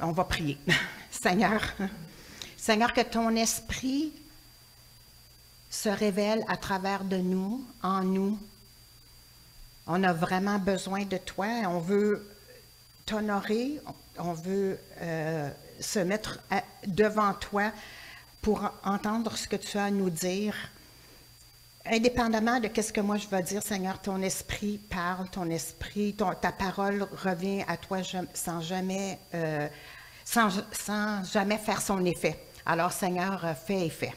On va prier. Seigneur, Seigneur, que ton esprit se révèle à travers de nous, en nous. On a vraiment besoin de toi. On veut t'honorer. On veut se mettre devant toi pour entendre ce que tu as à nous dire. Indépendamment de ce que moi je vais dire, Seigneur, ton esprit parle, ton esprit, ta parole revient à toi sans jamais faire son effet. Alors, Seigneur, fais effet.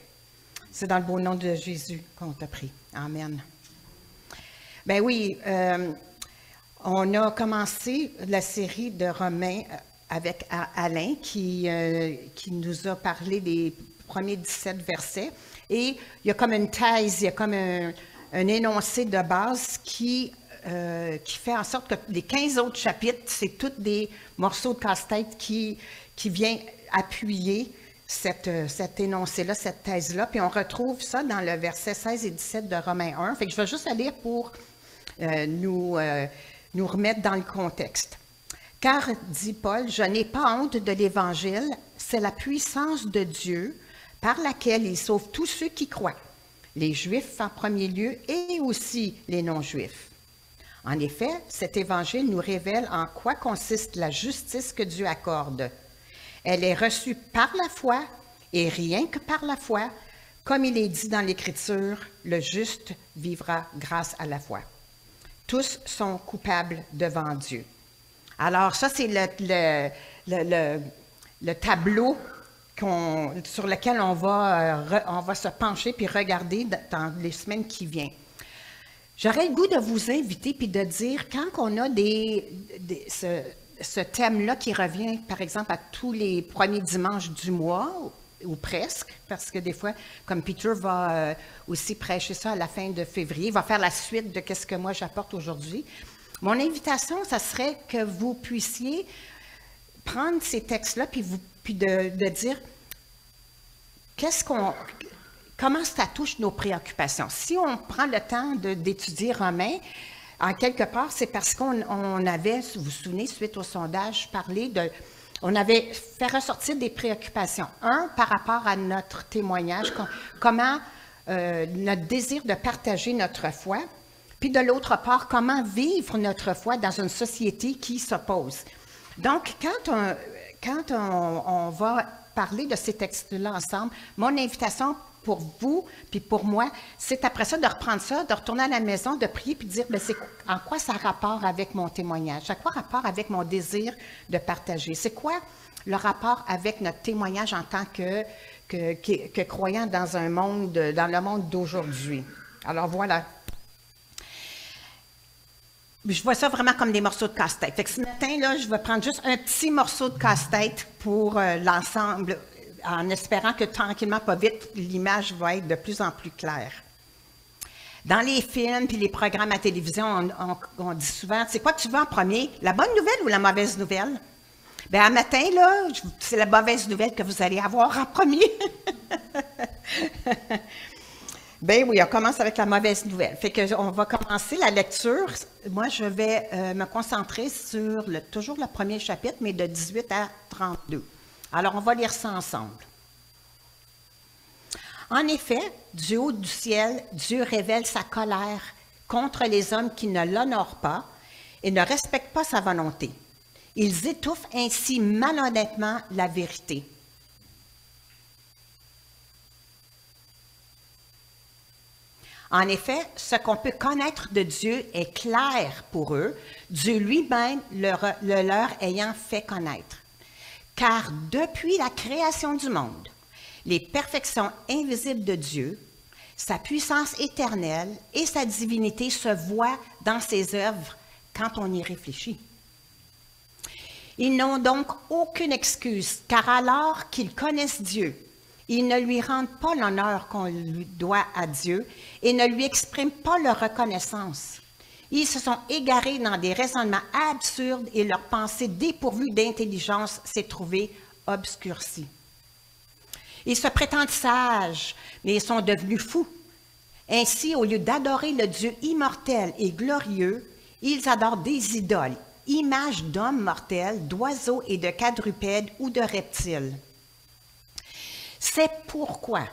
C'est dans le beau nom de Jésus qu'on t'a prie. Amen. Ben oui, on a commencé la série de Romains avec Alain qui nous a parlé des premiers 17 versets. Et il y a comme une thèse, il y a comme un énoncé de base qui fait en sorte que les 15 autres chapitres, c'est tous des morceaux de casse-tête qui viennent appuyer cet énoncé-là, cette thèse-là. Puis on retrouve ça dans le verset 16 et 17 de Romains 1. Fait que je vais juste aller pour nous remettre dans le contexte. « Car, dit Paul, je n'ai pas honte de l'Évangile, c'est la puissance de Dieu par laquelle il sauve tous ceux qui croient, les Juifs en premier lieu et aussi les non-Juifs. En effet, cet Évangile nous révèle en quoi consiste la justice que Dieu accorde. Elle est reçue par la foi et rien que par la foi, comme il est dit dans l'Écriture, le juste vivra grâce à la foi. Tous sont coupables devant Dieu. » Alors ça, c'est le tableau sur lequel on va se pencher puis regarder dans les semaines qui viennent. J'aurais le goût de vous inviter puis de dire, quand on a ce thème-là qui revient, par exemple, à tous les premiers dimanches du mois, ou presque, parce que des fois, comme Peter va aussi prêcher ça à la fin de février, il va faire la suite de ce que moi j'apporte aujourd'hui. Mon invitation, ça serait que vous puissiez prendre ces textes-là puis de dire comment ça touche nos préoccupations. Si on prend le temps d'étudier Romains, en quelque part, c'est parce qu'on avait, si vous vous souvenez, suite au sondage, on avait fait ressortir des préoccupations. Un, par rapport à notre témoignage, comment notre désir de partager notre foi, puis de l'autre part, comment vivre notre foi dans une société qui s'oppose. Donc, quand on va parler de ces textes-là ensemble, mon invitation pour vous puis pour moi, c'est après ça de reprendre ça, de retourner à la maison, de prier puis de dire, c'est en quoi ça a rapport avec mon témoignage? À quoi rapport avec mon désir de partager? C'est quoi le rapport avec notre témoignage en tant que croyant dans le monde d'aujourd'hui? Alors voilà. Je vois ça vraiment comme des morceaux de casse-tête. Fait que ce matin, là, je vais prendre juste un petit morceau de casse-tête pour l'ensemble, en espérant que tranquillement, pas vite, l'image va être de plus en plus claire. Dans les films puis les programmes à télévision, on dit souvent, c'est quoi que tu veux en premier, la bonne nouvelle ou la mauvaise nouvelle? Bien, un matin, là, c'est la mauvaise nouvelle que vous allez avoir en premier. Ben oui, on commence avec la mauvaise nouvelle. Fait que on va commencer la lecture. Moi, je vais me concentrer sur toujours le premier chapitre, mais de 18 à 32. Alors, on va lire ça ensemble. En effet, du haut du ciel, Dieu révèle sa colère contre les hommes qui ne l'honorent pas et ne respectent pas sa volonté. Ils étouffent ainsi malhonnêtement la vérité. En effet, ce qu'on peut connaître de Dieu est clair pour eux, Dieu lui-même le leur ayant fait connaître. Car depuis la création du monde, les perfections invisibles de Dieu, sa puissance éternelle et sa divinité se voient dans ses œuvres quand on y réfléchit. Ils n'ont donc aucune excuse, car alors qu'ils connaissent Dieu, ils ne lui rendent pas l'honneur qu'on lui doit à Dieu et ne lui expriment pas leur reconnaissance. Ils se sont égarés dans des raisonnements absurdes et leur pensée dépourvue d'intelligence s'est trouvée obscurcie. Ils se prétendent sages, mais ils sont devenus fous. Ainsi, au lieu d'adorer le Dieu immortel et glorieux, ils adorent des idoles image d'hommes mortels, d'oiseaux et de quadrupèdes ou de reptiles. C'est pourquoi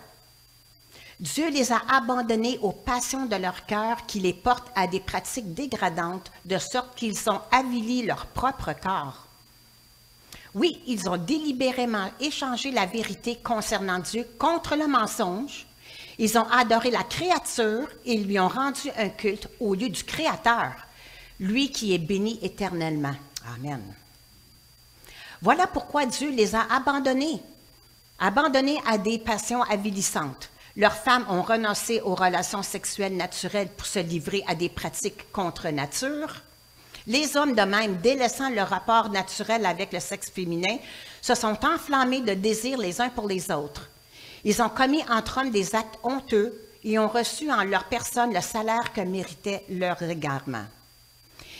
Dieu les a abandonnés aux passions de leur cœur qui les portent à des pratiques dégradantes, de sorte qu'ils ont avili leur propre corps. Oui, ils ont délibérément échangé la vérité concernant Dieu contre le mensonge. Ils ont adoré la créature et lui ont rendu un culte au lieu du Créateur, lui qui est béni éternellement. Amen. Voilà pourquoi Dieu les a abandonnés à des passions avilissantes. Leurs femmes ont renoncé aux relations sexuelles naturelles pour se livrer à des pratiques contre nature. Les hommes, de même, délaissant leur rapport naturel avec le sexe féminin, se sont enflammés de désirs les uns pour les autres. Ils ont commis entre hommes des actes honteux et ont reçu en leur personne le salaire que méritait leur égarement.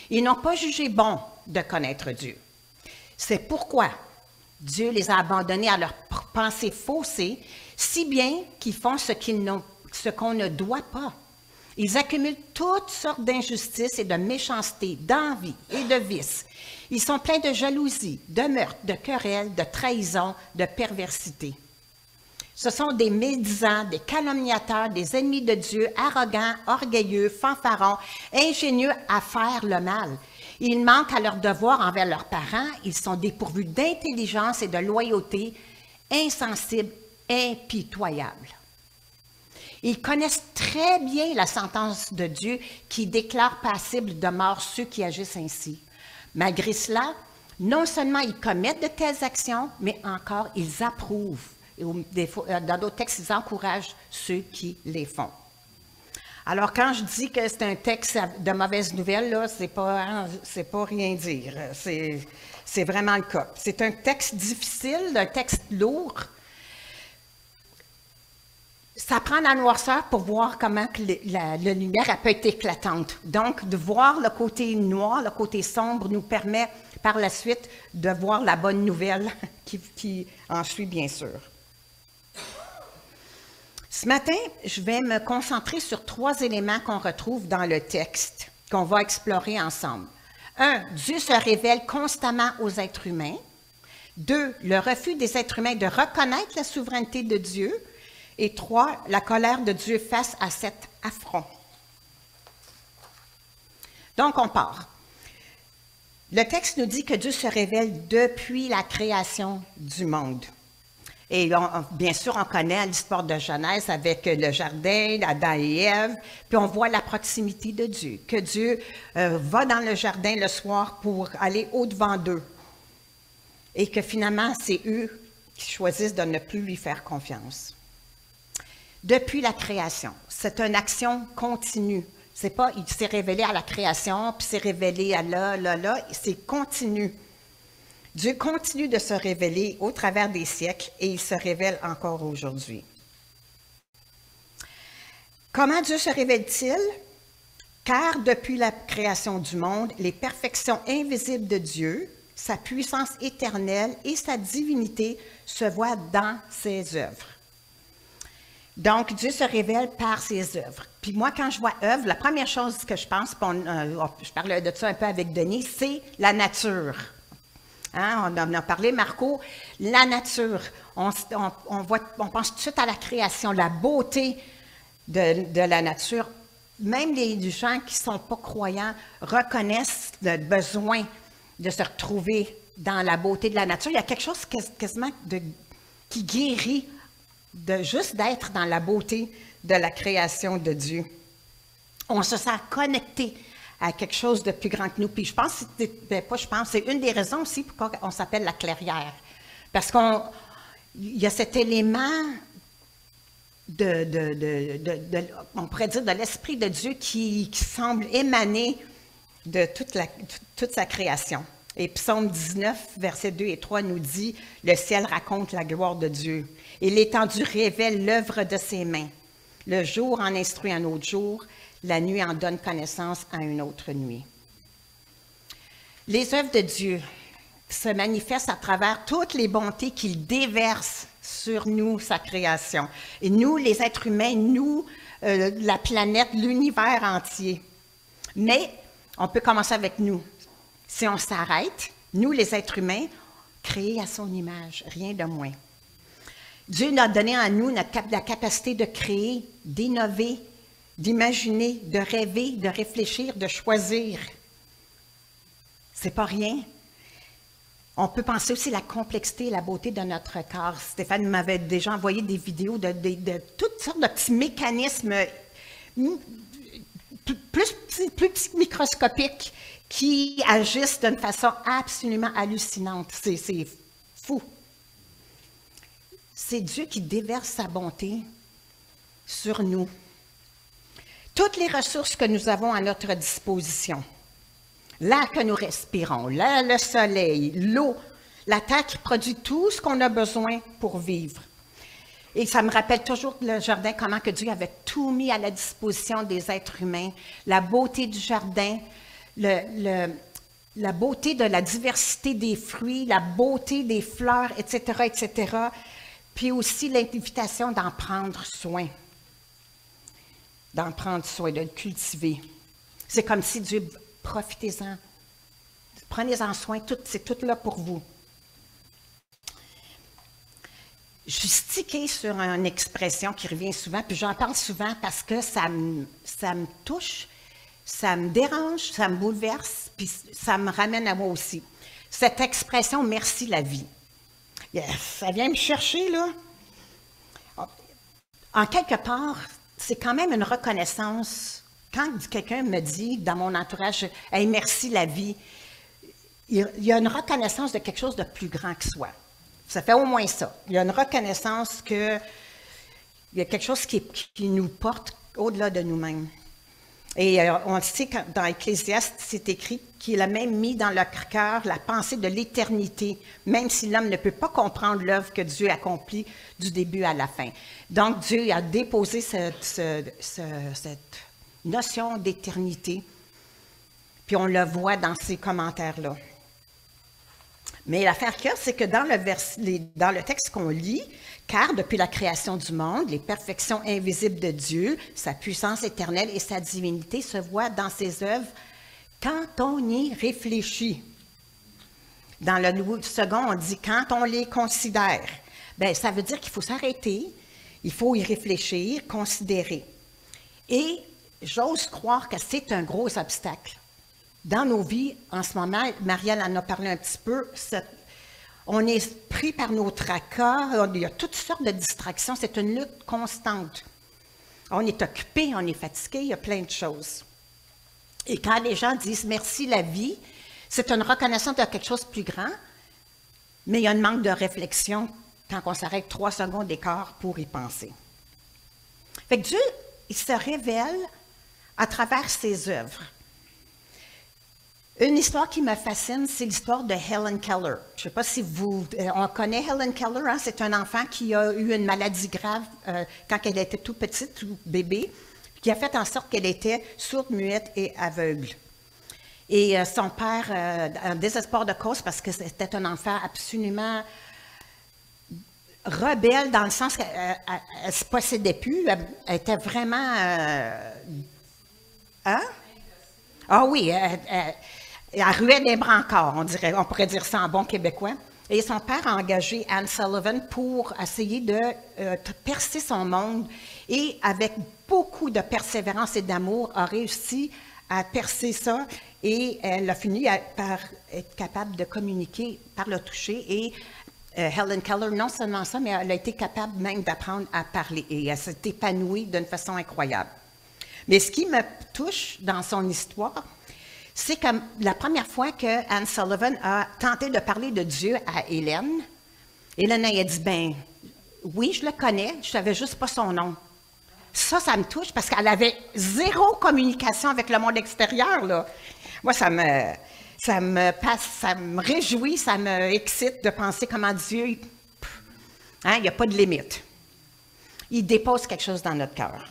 Ils n'ont pas jugé bon de connaître Dieu. C'est pourquoi Dieu les a abandonnés à leurs pensées faussées, si bien qu'ils font ce qu'on ne doit pas. Ils accumulent toutes sortes d'injustices et de méchanceté, d'envie et de vices. Ils sont pleins de jalousie, de meurtre, de querelles, de trahison, de perversité. Ce sont des médisants, des calomniateurs, des ennemis de Dieu, arrogants, orgueilleux, fanfarons, ingénieux à faire le mal. Ils manquent à leur devoir envers leurs parents, ils sont dépourvus d'intelligence et de loyauté, insensibles, impitoyables. Ils connaissent très bien la sentence de Dieu qui déclare passibles de mort ceux qui agissent ainsi. Malgré cela, non seulement ils commettent de telles actions, mais encore ils approuvent. Et dans d'autres textes, ils encouragent ceux qui les font. Alors, quand je dis que c'est un texte de mauvaise nouvelle, là, c'est pas rien dire. C'est vraiment le cas. C'est un texte difficile, un texte lourd. Ça prend la noirceur pour voir comment que la lumière elle peut être éclatante. Donc, de voir le côté noir, le côté sombre, nous permet par la suite de voir la bonne nouvelle qui en suit, bien sûr. Ce matin, je vais me concentrer sur 3 éléments qu'on retrouve dans le texte, qu'on va explorer ensemble. 1, Dieu se révèle constamment aux êtres humains. 2, le refus des êtres humains de reconnaître la souveraineté de Dieu. Et 3, la colère de Dieu face à cet affront. Donc, on part. Le texte nous dit que Dieu se révèle depuis la création du monde. Et bien sûr, on connaît l'histoire de Genèse avec le jardin, Adam et Ève, puis on voit la proximité de Dieu, que Dieu va dans le jardin le soir pour aller au-devant d'eux. Et que finalement, c'est eux qui choisissent de ne plus lui faire confiance. Depuis la création, c'est une action continue. C'est pas, il s'est révélé à la création, puis s'est révélé à là, c'est continu. Dieu continue de se révéler au travers des siècles et il se révèle encore aujourd'hui. Comment Dieu se révèle-t-il? Car depuis la création du monde, les perfections invisibles de Dieu, sa puissance éternelle et sa divinité se voient dans ses œuvres. Donc, Dieu se révèle par ses œuvres. Puis moi, quand je vois œuvre, la première chose que je pense, je parlais de ça un peu avec Denis, c'est la nature. Hein, on en a parlé, Marco, la nature. On pense tout de suite à la création, la beauté de la nature. Même les gens qui ne sont pas croyants reconnaissent le besoin de se retrouver dans la beauté de la nature. Il y a quelque chose quasiment qui guérit de juste d'être dans la beauté de la création de Dieu. On se sent connecté à quelque chose de plus grand que nous. Puis c'est une des raisons aussi pourquoi on s'appelle la clairière. Parce qu'il y a cet élément on pourrait dire, de l'Esprit de Dieu qui semble émaner de toute sa création. Et Psaume 19, versets 2 et 3 nous dit « Le ciel raconte la gloire de Dieu, et l'étendue révèle l'œuvre de ses mains. Le jour en instruit un autre jour, la nuit en donne connaissance à une autre nuit. » Les œuvres de Dieu se manifestent à travers toutes les bontés qu'il déverse sur nous, sa création. Et nous, les êtres humains, nous, la planète, l'univers entier. Mais on peut commencer avec nous. si on s'arrête, nous les êtres humains, créés à son image, rien de moins. Dieu nous a donné en nous la capacité de créer, d'innover, d'imaginer, de rêver, de réfléchir, de choisir. C'est pas rien. On peut penser aussi à la complexité et la beauté de notre corps. Stéphane m'avait déjà envoyé des vidéos de toutes sortes de petits mécanismes plus microscopiques qui agissent d'une façon absolument hallucinante. C'est fou. C'est Dieu qui déverse sa bonté sur nous. Toutes les ressources que nous avons à notre disposition, l'air que nous respirons, le soleil, l'eau, la terre qui produit tout ce qu'on a besoin pour vivre. Et ça me rappelle toujours le jardin, comment que Dieu avait tout mis à la disposition des êtres humains, la beauté du jardin, la beauté de la diversité des fruits, la beauté des fleurs, etc., etc., puis aussi l'invitation d'en prendre soin. D'en prendre soin, de le cultiver. C'est comme si Dieu, profitez-en, prenez-en soin, c'est tout là pour vous. Je suis stickée sur une expression qui revient souvent, puis j'en parle souvent parce que ça me touche, ça me dérange, ça me bouleverse, puis ça me ramène à moi aussi. Cette expression « merci la vie ». Yes, ça vient me chercher, là. En quelque part, c'est quand même une reconnaissance. Quand quelqu'un me dit, dans mon entourage, « Hey, merci la vie », il y a une reconnaissance de quelque chose de plus grand que soi. Ça fait au moins ça. Il y a une reconnaissance qu'il y a quelque chose qui nous porte au-delà de nous-mêmes. Et on le sait, dans Ecclésiaste, c'est écrit qu'il a même mis dans leur cœur la pensée de l'éternité, même si l'homme ne peut pas comprendre l'œuvre que Dieu accomplit du début à la fin. Donc, Dieu a déposé cette notion d'éternité, puis on le voit dans ces commentaires-là. Mais l'affaire qu'il y a, c'est que dans le texte qu'on lit, car depuis la création du monde, les perfections invisibles de Dieu, sa puissance éternelle et sa divinité se voient dans ses œuvres quand on y réfléchit. Dans le second, on dit quand on les considère. Bien, ça veut dire qu'il faut s'arrêter, il faut y réfléchir, considérer. Et j'ose croire que c'est un gros obstacle. Dans nos vies, en ce moment, Marielle en a parlé un petit peu, on est pris par nos tracas, il y a toutes sortes de distractions, c'est une lutte constante. On est occupé, on est fatigué, il y a plein de choses. Et quand les gens disent « merci la vie », c'est une reconnaissance de quelque chose de plus grand, mais il y a un manque de réflexion quand on s'arrête 3 secondes d'écart pour y penser. Fait que Dieu, il se révèle à travers ses œuvres. Une histoire qui me fascine, c'est l'histoire de Helen Keller. Je ne sais pas si on connaît Helen Keller, hein? C'est un enfant qui a eu une maladie grave quand elle était tout petite, tout bébé, qui a fait en sorte qu'elle était sourde, muette et aveugle. Et son père, en désespoir de cause, parce que c'était un enfant absolument rebelle, dans le sens qu'elle ne se possédait plus, elle était vraiment... hein? Ah oui, elle ruait des brancards, on pourrait dire ça en bon québécois. Et son père a engagé Anne Sullivan pour essayer de percer son monde et avec beaucoup de persévérance et d'amour a réussi à percer ça et elle a fini par être capable de communiquer par le toucher et Helen Keller, non seulement ça, mais elle a été capable même d'apprendre à parler et elle s'est épanouie d'une façon incroyable. Mais ce qui me touche dans son histoire, c'est que la première fois que Anne Sullivan a tenté de parler de Dieu à Hélène, Hélène a dit, ben oui, je le connais, je ne savais juste pas son nom. Ça me touche parce qu'elle avait zéro communication avec le monde extérieur, là. Moi, ça me réjouit, ça me excite de penser comment Dieu, il n'y a pas de limite. Il dépose quelque chose dans notre cœur.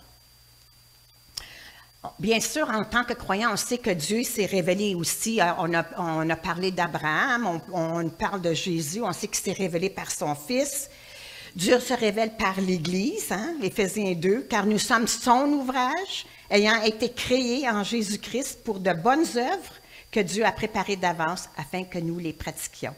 Bien sûr, en tant que croyant, on sait que Dieu s'est révélé aussi. On a parlé d'Abraham, on parle de Jésus, on sait qu'il s'est révélé par son Fils. Dieu se révèle par l'Église, hein, Éphésiens 2, car nous sommes son ouvrage, ayant été créés en Jésus-Christ pour de bonnes œuvres que Dieu a préparés d'avance afin que nous les pratiquions.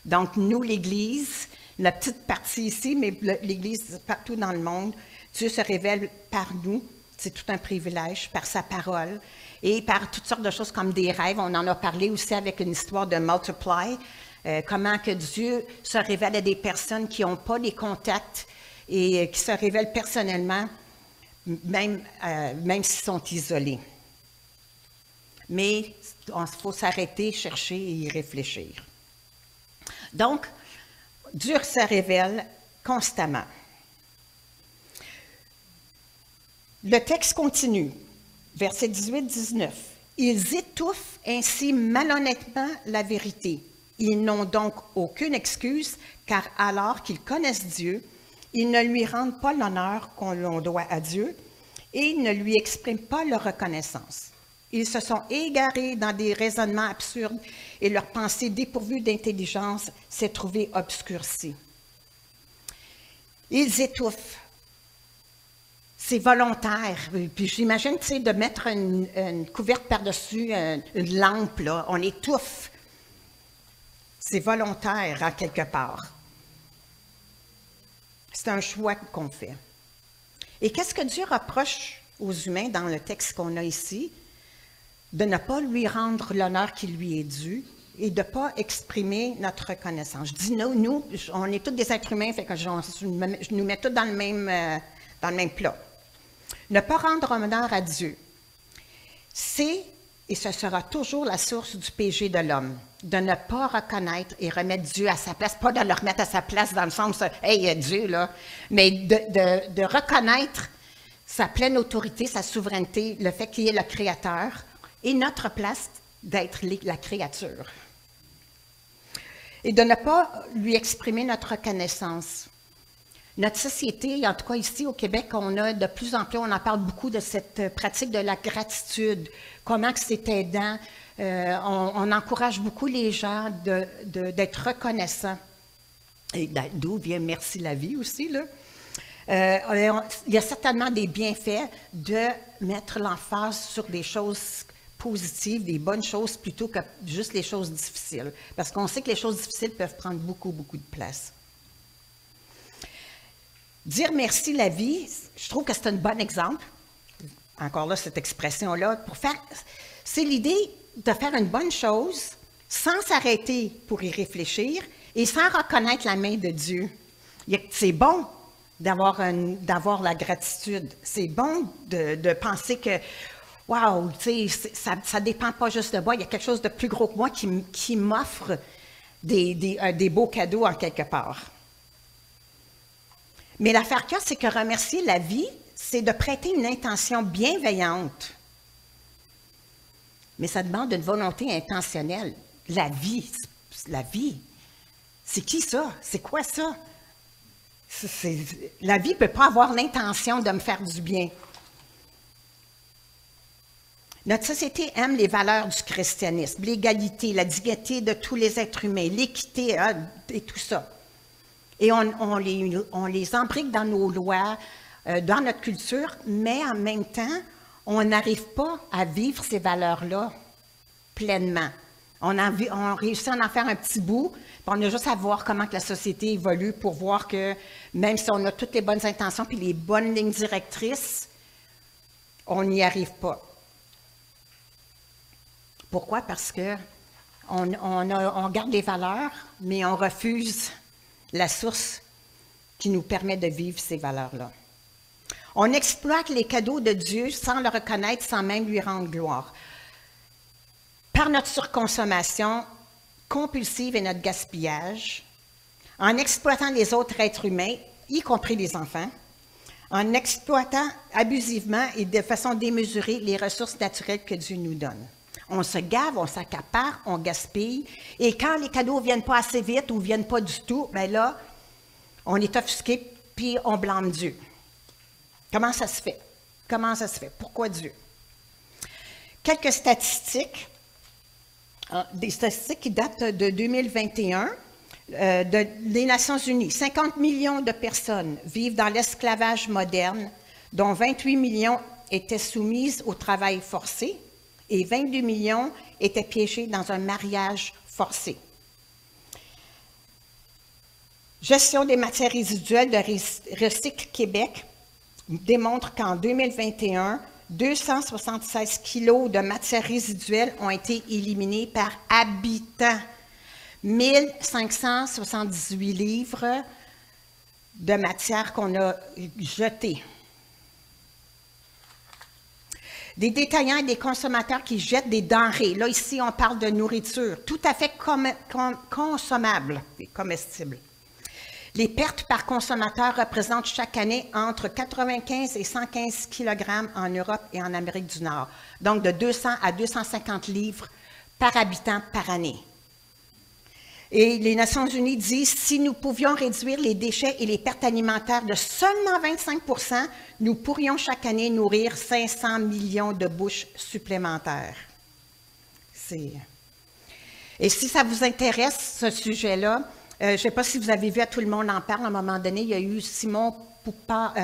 Donc, nous, l'Église, la petite partie ici, mais l'Église partout dans le monde, Dieu se révèle par nous, c'est tout un privilège, par sa parole et par toutes sortes de choses comme des rêves. On en a parlé aussi avec une histoire de Multiply, comment que Dieu se révèle à des personnes qui n'ont pas les contacts et qui se révèlent personnellement, même s'ils sont isolés. Mais il faut s'arrêter, chercher et y réfléchir. Donc, Dieu se révèle constamment. Le texte continue, versets 18-19. Ils étouffent ainsi malhonnêtement la vérité. Ils n'ont donc aucune excuse, car alors qu'ils connaissent Dieu, ils ne lui rendent pas l'honneur qu'on doit à Dieu et ils ne lui expriment pas leur reconnaissance. Ils se sont égarés dans des raisonnements absurdes et leur pensée dépourvue d'intelligence s'est trouvée obscurcie. Ils étouffent. C'est volontaire. Puis j'imagine, tu sais, de mettre une couverte par-dessus une lampe, là, on étouffe. C'est volontaire, à quelque part. C'est un choix qu'on fait. Et qu'est-ce que Dieu reproche aux humains dans le texte qu'on a ici? De ne pas lui rendre l'honneur qui lui est dû et de ne pas exprimer notre reconnaissance. Je dis nous, on est tous des êtres humains, fait que je nous mets tous dans le même plat. Ne pas rendre honneur à Dieu, c'est et ce sera toujours la source du péché de l'homme, de ne pas reconnaître et remettre Dieu à sa place, pas de le remettre à sa place dans le sens « Hey, Dieu, là », mais de reconnaître sa pleine autorité, sa souveraineté, le fait qu'il est le Créateur, et notre place d'être la créature. Et de ne pas lui exprimer notre reconnaissance. Notre société, en tout cas ici au Québec, on a de plus en plus, on en parle beaucoup de cette pratique de la gratitude, comment que c'est aidant. On encourage beaucoup les gens d'être reconnaissants. Et d'où vient Merci la vie aussi, là. Il y a certainement des bienfaits de mettre l'emphase sur des choses positives, des bonnes choses, plutôt que juste les choses difficiles. Parce qu'on sait que les choses difficiles peuvent prendre beaucoup, beaucoup de place. Dire merci la vie, je trouve que c'est un bon exemple. Encore là, cette expression-là, c'est l'idée de faire une bonne chose sans s'arrêter pour y réfléchir et sans reconnaître la main de Dieu. C'est bon d'avoir la gratitude. C'est bon de penser que wow, tu sais, ça ne dépend pas juste de moi, il y a quelque chose de plus gros que moi qui m'offre des beaux cadeaux en quelque part. Mais l'affaire qu'il y a, c'est que remercier la vie, c'est de prêter une intention bienveillante. Mais ça demande une volonté intentionnelle. La vie, c'est qui ça? C'est quoi ça? La vie ne peut pas avoir l'intention de me faire du bien. Notre société aime les valeurs du christianisme, l'égalité, la dignité de tous les êtres humains, l'équité et tout ça. Et on les embrique dans nos lois, dans notre culture, mais en même temps, on n'arrive pas à vivre ces valeurs-là pleinement. On réussit à en faire un petit bout, puis on a juste à voir comment que la société évolue pour voir que même si on a toutes les bonnes intentions puis les bonnes lignes directrices, on n'y arrive pas. Pourquoi? Parce que on garde les valeurs, mais on refuse la source qui nous permet de vivre ces valeurs-là. On exploite les cadeaux de Dieu sans le reconnaître, sans même lui rendre gloire. Par notre surconsommation compulsive et notre gaspillage, en exploitant les autres êtres humains, y compris les enfants, en exploitant abusivement et de façon démesurée les ressources naturelles que Dieu nous donne. On se gave, on s'accapare, on gaspille. Et quand les cadeaux ne viennent pas assez vite ou ne viennent pas du tout, bien là, on est offusqué puis on blâme Dieu. Comment ça se fait? Comment ça se fait? Pourquoi Dieu? Quelques statistiques, des statistiques qui datent de 2021 des Nations unies. 50 millions de personnes vivent dans l'esclavage moderne, dont 28 millions étaient soumises au travail forcé, et 22 millions étaient piégés dans un mariage forcé. Gestion des matières résiduelles de Recycle Québec démontre qu'en 2021, 276 kilos de matières résiduelles ont été éliminés par habitant. 1578 livres de matière qu'on a jetées. Des détaillants et des consommateurs qui jettent des denrées. Là, ici, on parle de nourriture, tout à fait consommable et comestible. Les pertes par consommateur représentent chaque année entre 95 et 115 kg en Europe et en Amérique du Nord. Donc, de 200 à 250 livres par habitant par année. Et les Nations unies disent, si nous pouvions réduire les déchets et les pertes alimentaires de seulement 25 %, nous pourrions chaque année nourrir 500 millions de bouches supplémentaires. Et si ça vous intéresse, ce sujet-là, je ne sais pas si vous avez vu, à Tout le monde en parle, à un moment donné, il y a eu Simon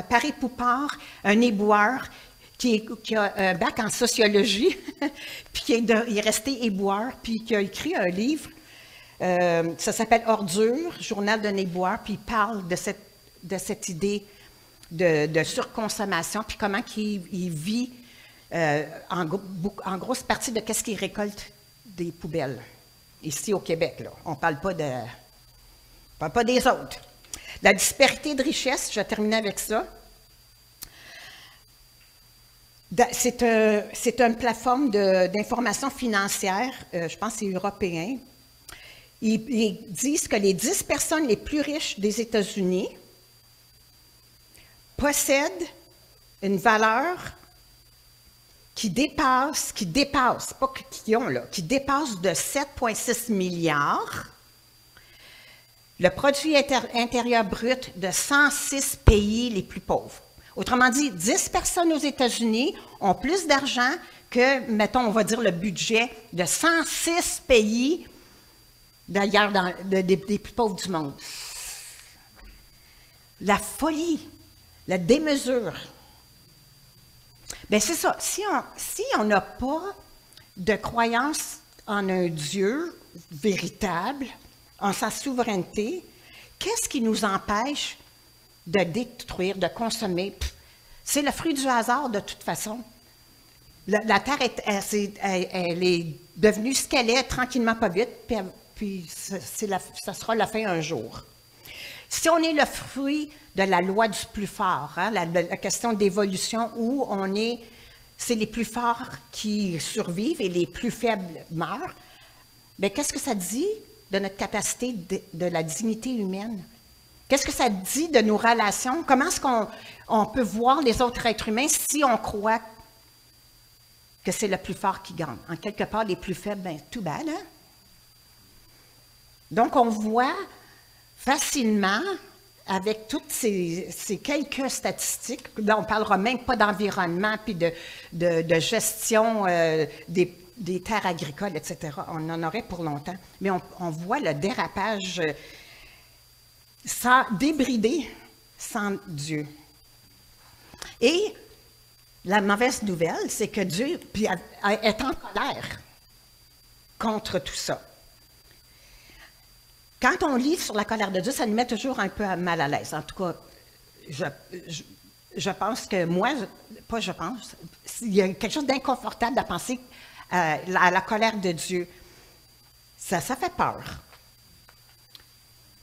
Paré-Poupard, un éboueur, qui a un bac en sociologie, puis qui est resté éboueur, puis qui a écrit un livre, ça s'appelle « Ordure », journal d'un éboueur, puis il parle de cette idée de surconsommation, puis comment il vit en grosse partie de ce qu'il récolte des poubelles, ici au Québec. Là. On ne parle pas des autres. La disparité de richesse, je vais terminer avec ça. C'est une plateforme d'information financière, je pense que c'est européen. Ils disent que les 10 personnes les plus riches des États-Unis possèdent une valeur qui dépasse de 7,6 milliards le produit intérieur brut de 106 pays les plus pauvres. Autrement dit, 10 personnes aux États-Unis ont plus d'argent que, mettons, on va dire le budget de 106 pays, d'ailleurs, des plus pauvres du monde. La folie, la démesure. Bien, c'est ça. Si on n'a pas de croyance en un Dieu véritable, en sa souveraineté, qu'est-ce qui nous empêche de détruire, de consommer? C'est le fruit du hasard, de toute façon. La Terre, elle est devenue ce qu'elle est, tranquillement, pas vite, puis ça sera la fin un jour. Si on est le fruit de la loi du plus fort, hein, la question d'évolution où c'est les plus forts qui survivent et les plus faibles meurent, bien, qu'est-ce que ça dit de notre capacité de la dignité humaine? Qu'est-ce que ça dit de nos relations? Comment est-ce qu'on peut voir les autres êtres humains si on croit que c'est le plus fort qui gagne? En quelque part, les plus faibles, bien, tout bad, hein? Donc, on voit facilement, avec toutes ces quelques statistiques, là, on ne parlera même pas d'environnement puis de gestion des terres agricoles, etc. On en aurait pour longtemps. Mais on voit le dérapage débridé sans Dieu. Et la mauvaise nouvelle, c'est que Dieu est en colère contre tout ça. Quand on lit sur la colère de Dieu, ça nous met toujours un peu mal à l'aise. En tout cas, je pense que il y a quelque chose d'inconfortable à penser à la colère de Dieu. Ça fait peur.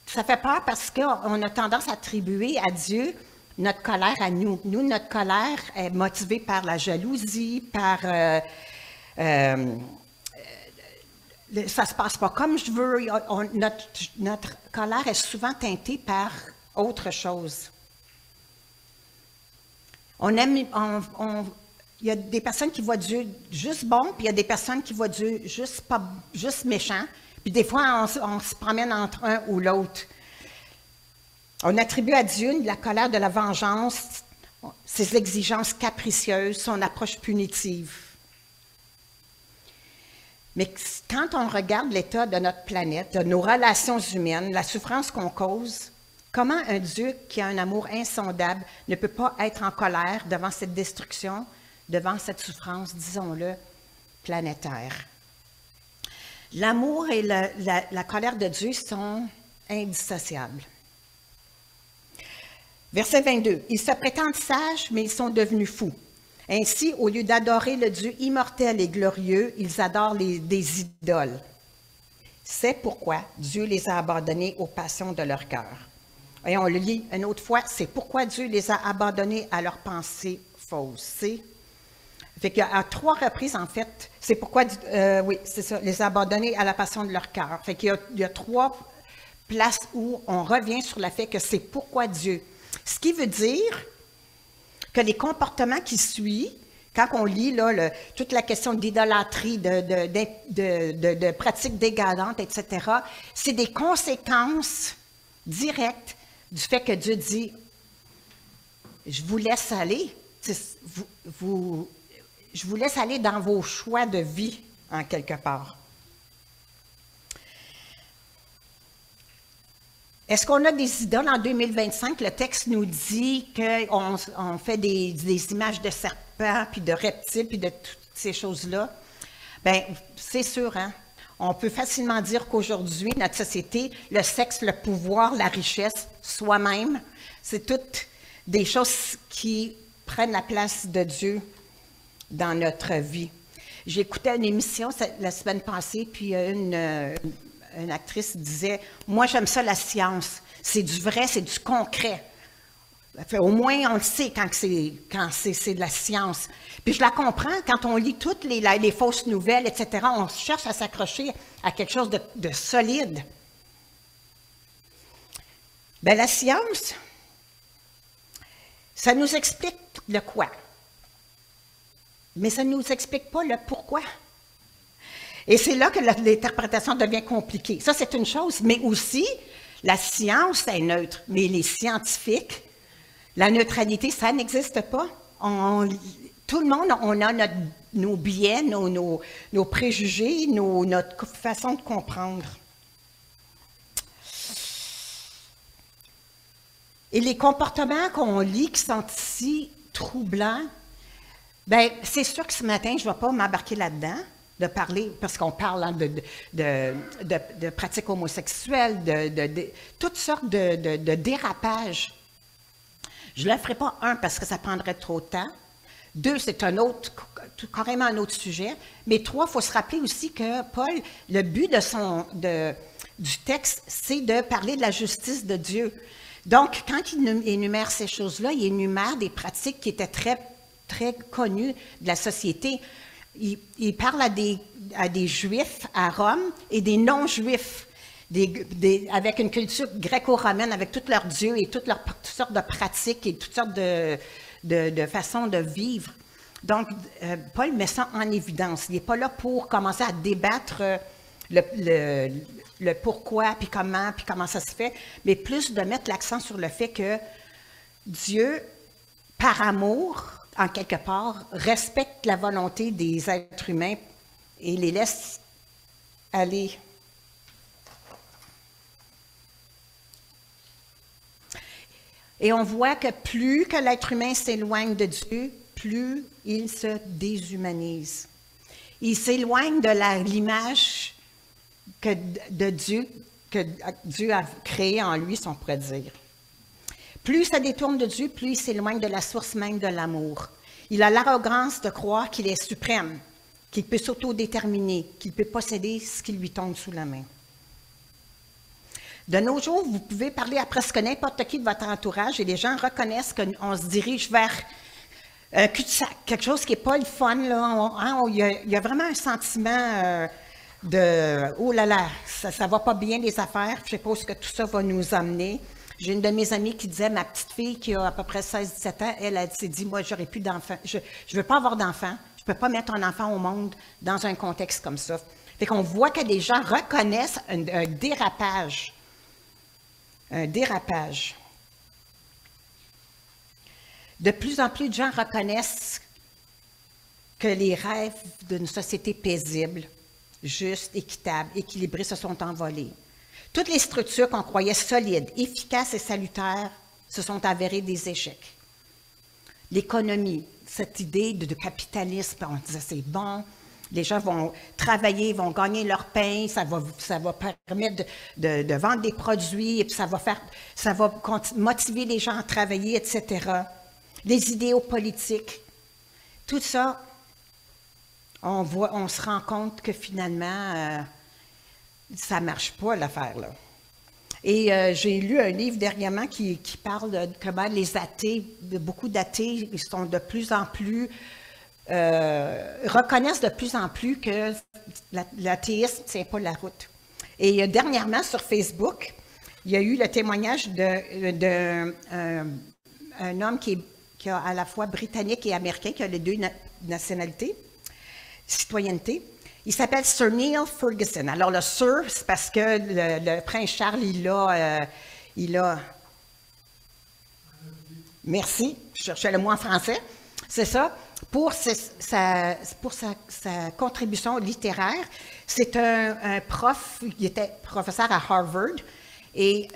Ça fait peur parce qu'on a tendance à attribuer à Dieu notre colère à nous. Nous, notre colère est motivée par la jalousie, par ça ne se passe pas comme je veux. Notre colère est souvent teintée par autre chose. Il y a des personnes qui voient Dieu juste bon, puis il y a des personnes qui voient Dieu juste méchant. Puis des fois, on se promène entre un ou l'autre. On attribue à Dieu la colère de la vengeance, ses exigences capricieuses, son approche punitive. Mais quand on regarde l'état de notre planète, de nos relations humaines, la souffrance qu'on cause, comment un Dieu qui a un amour insondable ne peut pas être en colère devant cette destruction, devant cette souffrance, disons-le, planétaire? L'amour et la colère de Dieu sont indissociables. Verset 22. Ils se prétendent sages, mais ils sont devenus fous. Ainsi, au lieu d'adorer le Dieu immortel et glorieux, ils adorent des idoles. C'est pourquoi Dieu les a abandonnés aux passions de leur cœur. Et on le lit une autre fois, c'est pourquoi Dieu les a abandonnés à leurs pensées fausses. Fait qu'à 3 reprises, en fait, c'est pourquoi, oui, c'est ça, les a abandonnés à la passion de leur cœur. Fait qu'il y a 3 places où on revient sur le fait que c'est pourquoi Dieu. Ce qui veut dire que les comportements qui suivent, quand on lit là, toute la question d'idolâtrie, de pratiques dégradantes, etc., c'est des conséquences directes du fait que Dieu dit « Je vous laisse aller, je vous laisse aller dans vos choix de vie, en quelque part. » Est-ce qu'on a des idoles en 2025? Le texte nous dit qu'on fait des images de serpents, puis de reptiles, puis de toutes ces choses-là. Bien, c'est sûr, hein? On peut facilement dire qu'aujourd'hui, notre société, le sexe, le pouvoir, la richesse, soi-même, c'est toutes des choses qui prennent la place de Dieu dans notre vie. J'écoutais une émission la semaine passée, puis une actrice disait « Moi, j'aime ça, la science. C'est du vrai, c'est du concret. » Au moins, on le sait quand c'est de la science. Puis je la comprends, quand on lit toutes les fausses nouvelles, etc., on cherche à s'accrocher à quelque chose de solide. Bien, la science, ça nous explique le quoi. Mais ça ne nous explique pas le pourquoi. Et c'est là que l'interprétation devient compliquée. Ça, c'est une chose, mais aussi, la science est neutre, mais les scientifiques, la neutralité, ça n'existe pas. Tout le monde, on a nos biais, nos préjugés, notre façon de comprendre. Et les comportements qu'on lit qui sont si troublants, bien, c'est sûr que ce matin, je ne vais pas m'embarquer là-dedans, de parler, parce qu'on parle hein, de pratiques homosexuelles, de toutes sortes de dérapages. Je ne le ferai pas, 1, parce que ça prendrait trop de temps. 2, c'est carrément un autre sujet. Mais 3, il faut se rappeler aussi que Paul, le but du texte, c'est de parler de la justice de Dieu. Donc, quand il énumère ces choses-là, il énumère des pratiques qui étaient très, très connues de la société. Il parle à des Juifs à Rome et des non-Juifs, avec une culture gréco-romaine, avec tous leurs dieux et toutes sortes de pratiques et toutes sortes de façons de vivre. Donc, Paul met ça en évidence. Il n'est pas là pour commencer à débattre le pourquoi, puis comment ça se fait, mais plus de mettre l'accent sur le fait que Dieu, par amour, en quelque part, respecte la volonté des êtres humains et les laisse aller. Et on voit que plus que l'être humain s'éloigne de Dieu, plus il se déshumanise. Il s'éloigne de l'image de Dieu, que Dieu a créée en lui, si on pourrait dire. Plus il se détourne de Dieu, plus il s'éloigne de la source même de l'amour. Il a l'arrogance de croire qu'il est suprême, qu'il peut s'autodéterminer, qu'il peut posséder ce qui lui tombe sous la main. De nos jours, vous pouvez parler à presque n'importe qui de votre entourage et les gens reconnaissent qu'on se dirige vers un cul-de-sac, quelque chose qui n'est pas le fun. Là. Il y a vraiment un sentiment de « oh là là, ça ne va pas bien les affaires, je ne sais pas où ce que tout ça va nous amener ». J'ai une de mes amies qui disait, ma petite fille qui a à peu près 16-17 ans, elle s'est dit, moi, j'aurais plus d'enfants. Je ne veux pas avoir d'enfants. Je ne peux pas mettre un enfant au monde dans un contexte comme ça. Fait qu'on voit que les gens reconnaissent un dérapage. Un dérapage. De plus en plus de gens reconnaissent que les rêves d'une société paisible, juste, équitable, équilibrée se sont envolés. Toutes les structures qu'on croyait solides, efficaces et salutaires se sont avérées des échecs. L'économie, cette idée de capitalisme, on disait c'est bon, Les gens vont travailler, vont gagner leur pain, ça va permettre de vendre des produits, et puis ça va motiver les gens à travailler, etc. Les idéaux politiques. Tout ça, on se rend compte que finalement, ça ne marche pas, l'affaire, là. Et j'ai lu un livre dernièrement qui parle de comment les athées, beaucoup d'athées, ils sont de plus en plus, reconnaissent de plus en plus que l'athéisme ne tient pas la route. Et dernièrement, sur Facebook, il y a eu le témoignage d'un homme qui a à la fois britannique et américain, qui a les deux nationalités, citoyenneté. Il s'appelle Sir Neil Ferguson. Alors, le Sir, c'est parce que le prince Charles, il a... Merci, je cherchais le mot en français. C'est ça. Pour sa contribution littéraire, c'est un prof, il était professeur à Harvard, et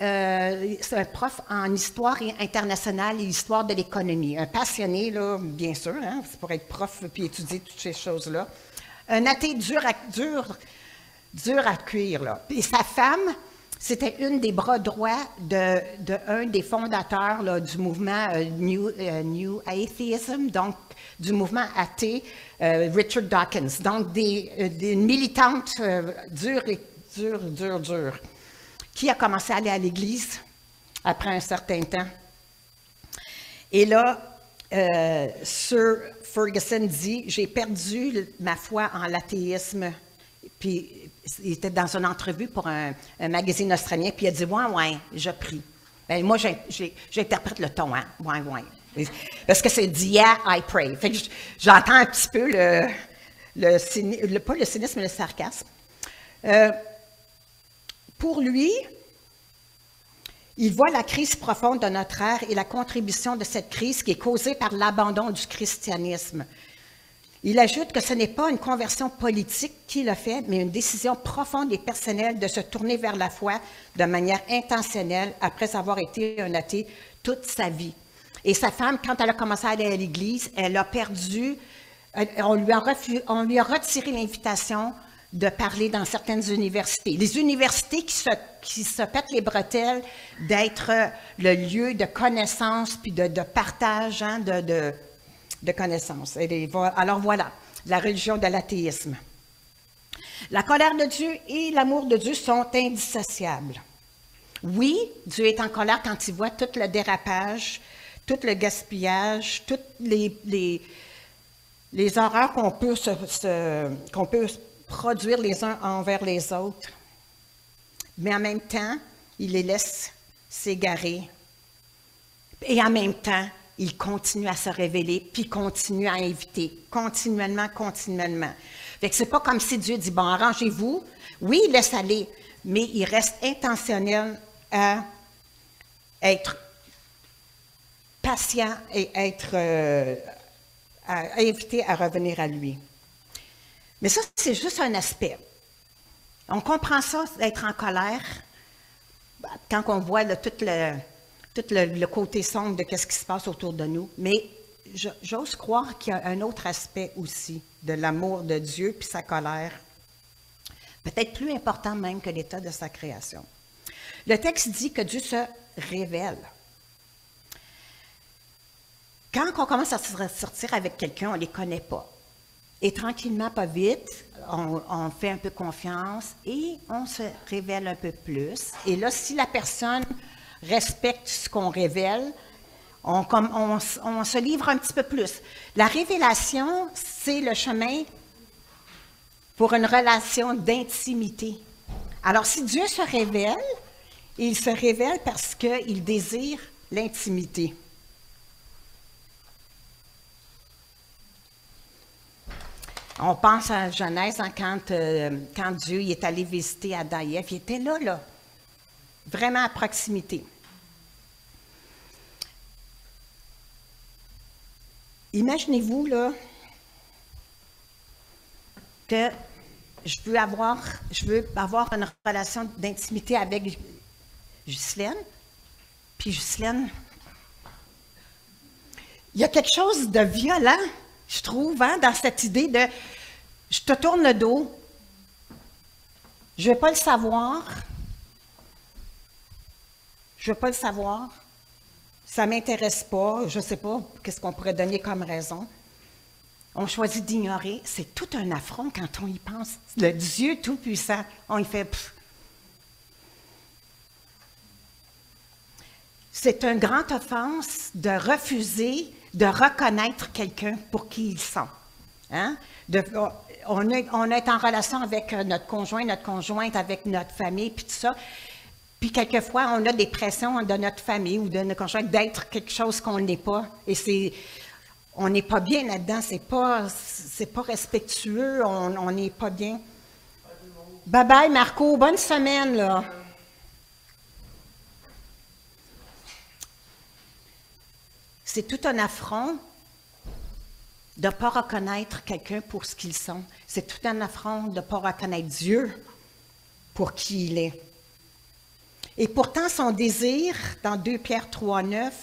c'est un prof en histoire internationale et histoire de l'économie. Un passionné, là, bien sûr, hein, c'est pour être prof puis étudier toutes ces choses-là. Un athée dur à cuire, là. Et sa femme, c'était une des bras droits d'un des fondateurs là, du mouvement New Atheism, donc du mouvement athée, Richard Dawkins. Donc, des militantes dures, qui a commencé à aller à l'église après un certain temps. Et là, Sir Ferguson dit, j'ai perdu ma foi en l'athéisme. Puis il était dans une entrevue pour un magazine australien, puis il a dit, ouais, je prie. Ben, moi, j'interprète le ton, hein, ouais. Parce que c'est dit, yeah, I pray. Fait que j'entends un petit peu pas le cynisme, mais le sarcasme. Pour lui, il voit la crise profonde de notre ère et la contribution de cette crise qui est causée par l'abandon du christianisme. Il ajoute que ce n'est pas une conversion politique qu'il a fait, mais une décision profonde et personnelle de se tourner vers la foi de manière intentionnelle après avoir été un athée toute sa vie. Et sa femme, quand elle a commencé à aller à l'église, elle a perdu, on lui a retiré l'invitation de parler dans certaines universités. Les universités qui se pètent les bretelles d'être le lieu de connaissance puis de partage hein, de connaissances. Alors voilà, la religion de l'athéisme. La colère de Dieu et l'amour de Dieu sont indissociables. Oui, Dieu est en colère quand il voit tout le dérapage, tout le gaspillage, toutes les horreurs qu'on peut produire les uns envers les autres. Mais en même temps, il les laisse s'égarer. Et en même temps, il continue à se révéler, puis continue à inviter, continuellement. Fait que c'est pas comme si Dieu dit, bon, arrangez-vous. Oui, il laisse aller, mais il reste intentionnel à être patient et à inviter à revenir à lui. Mais ça, c'est juste un aspect. On comprend ça, d'être en colère, quand on voit tout le côté sombre de ce qui se passe autour de nous. Mais j'ose croire qu'il y a un autre aspect aussi de l'amour de Dieu puis sa colère, peut-être plus important même que l'état de sa création. Le texte dit que Dieu se révèle. Quand on commence à sortir avec quelqu'un, on ne les connaît pas. Et tranquillement, pas vite, on fait un peu confiance et on se révèle un peu plus. Et là, si la personne respecte ce qu'on révèle, on se livre un petit peu plus. La révélation, c'est le chemin pour une relation d'intimité. Alors, si Dieu se révèle, il se révèle parce qu'il désire l'intimité. On pense à Genèse, hein, quand Dieu est allé visiter Adam et Ève, il était là, vraiment à proximité. Imaginez-vous, là, que je veux avoir une relation d'intimité avec Ghislaine, puis Ghislaine, il y a quelque chose de violent, je trouve, hein, dans cette idée de Je te tourne le dos. Je ne vais pas le savoir. Je ne veux pas le savoir. Ça ne m'intéresse pas. Je ne sais pas qu'est-ce qu'on pourrait donner comme raison. On choisit d'ignorer. C'est tout un affront quand on y pense. Le Dieu Tout-Puissant, on y fait... Pff. C'est une grande offense de refuser de reconnaître quelqu'un pour qui ils sont. Hein? On est en relation avec notre conjoint, notre conjointe, avec notre famille, puis tout ça. Puis quelquefois, on a des pressions de notre famille ou de notre conjoint d'être quelque chose qu'on n'est pas. Et on n'est pas bien là-dedans, c'est pas respectueux, on n'est pas bien. Bye-bye, Marco, bonne semaine, là. C'est tout un affront de ne pas reconnaître quelqu'un pour ce qu'ils sont. C'est tout un affront de ne pas reconnaître Dieu pour qui il est. Et pourtant, son désir, dans 2 Pierre 3, 9,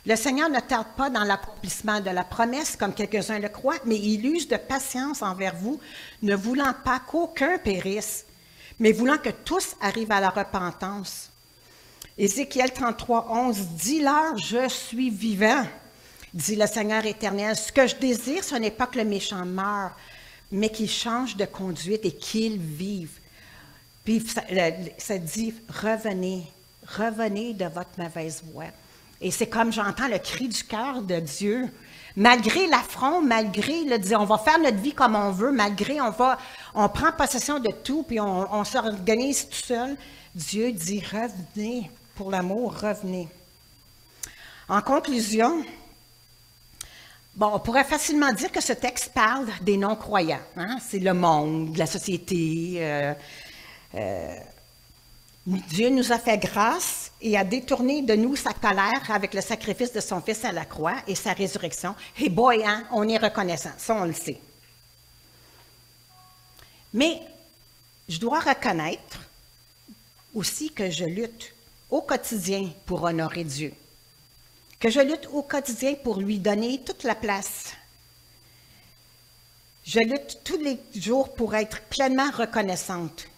le Seigneur ne tarde pas dans l'accomplissement de la promesse, comme quelques-uns le croient, mais il use de patience envers vous, ne voulant pas qu'aucun périsse, mais voulant que tous arrivent à la repentance. Ézéchiel 33, 11, « Dis-leur, je suis vivant, dit le Seigneur éternel. Ce que je désire, ce n'est pas que le méchant meure, mais qu'il change de conduite et qu'il vive. » Puis ça dit, revenez de votre mauvaise voie. Et c'est comme j'entends le cri du cœur de Dieu. Malgré l'affront, malgré le dire, on va faire notre vie comme on veut, malgré on prend possession de tout, puis on s'organise tout seul, Dieu dit, revenez, pour l'amour, revenez. En conclusion, bon, on pourrait facilement dire que ce texte parle des non-croyants. Hein? C'est le monde, la société. Dieu nous a fait grâce et a détourné de nous sa colère avec le sacrifice de son Fils à la croix et sa résurrection. Et boy, hein, on est reconnaissant, ça on le sait. Mais je dois reconnaître aussi que je lutte au quotidien pour honorer Dieu, que je lutte au quotidien pour lui donner toute la place. Je lutte tous les jours pour être pleinement reconnaissante.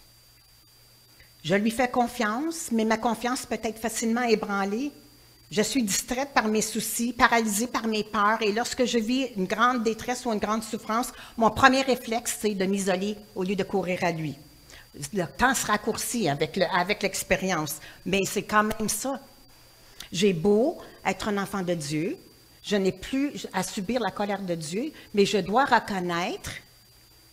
Je lui fais confiance, mais ma confiance peut être facilement ébranlée. Je suis distraite par mes soucis, paralysée par mes peurs, et lorsque je vis une grande détresse ou une grande souffrance, mon premier réflexe, c'est de m'isoler au lieu de courir à lui. Le temps se raccourcit avec l'expérience, mais c'est quand même ça. J'ai beau être un enfant de Dieu, je n'ai plus à subir la colère de Dieu, mais je dois reconnaître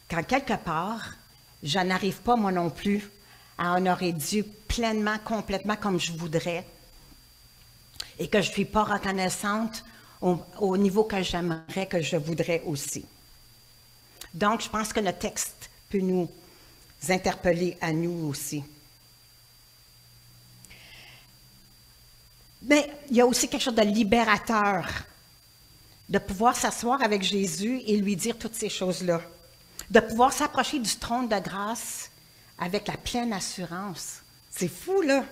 qu'en quelque part, je n'arrive pas moi non plus à honorer Dieu pleinement, complètement comme je voudrais, et que je ne suis pas reconnaissante au niveau que j'aimerais, que je voudrais aussi. Donc, je pense que le texte peut nous interpeller à nous aussi. Mais il y a aussi quelque chose de libérateur, de pouvoir s'asseoir avec Jésus et lui dire toutes ces choses-là, de pouvoir s'approcher du trône de grâce avec la pleine assurance. C'est fou, là.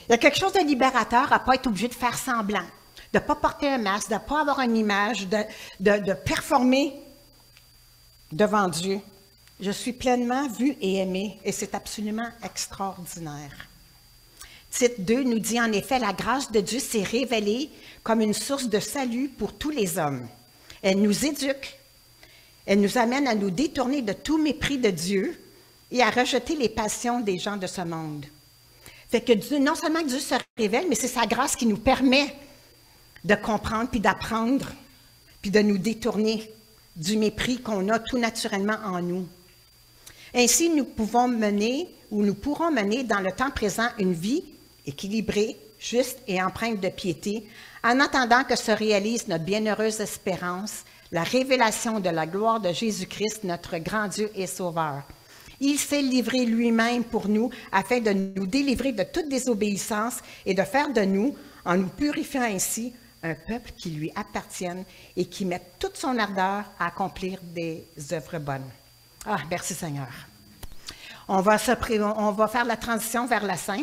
Il y a quelque chose de libérateur à ne pas être obligé de faire semblant, de ne pas porter un masque, de ne pas avoir une image, de performer devant Dieu. Je suis pleinement vue et aimée, et c'est absolument extraordinaire. Titre 2 nous dit en effet, la grâce de Dieu s'est révélée comme une source de salut pour tous les hommes. Elle nous éduque, elle nous amène à nous détourner de tout mépris de Dieu et à rejeter les passions des gens de ce monde. Fait que Dieu, non seulement que Dieu se révèle, mais c'est sa grâce qui nous permet de comprendre, puis d'apprendre, puis de nous détourner du mépris qu'on a tout naturellement en nous. Ainsi, nous pourrons mener dans le temps présent une vie équilibrée, juste et empreinte de piété, en attendant que se réalise notre bienheureuse espérance, la révélation de la gloire de Jésus-Christ, notre grand Dieu et Sauveur. Il s'est livré lui-même pour nous afin de nous délivrer de toute désobéissance et de faire de nous, en nous purifiant ainsi, un peuple qui lui appartienne et qui met toute son ardeur à accomplir des œuvres bonnes. Ah, merci Seigneur. On va faire la transition vers la scène.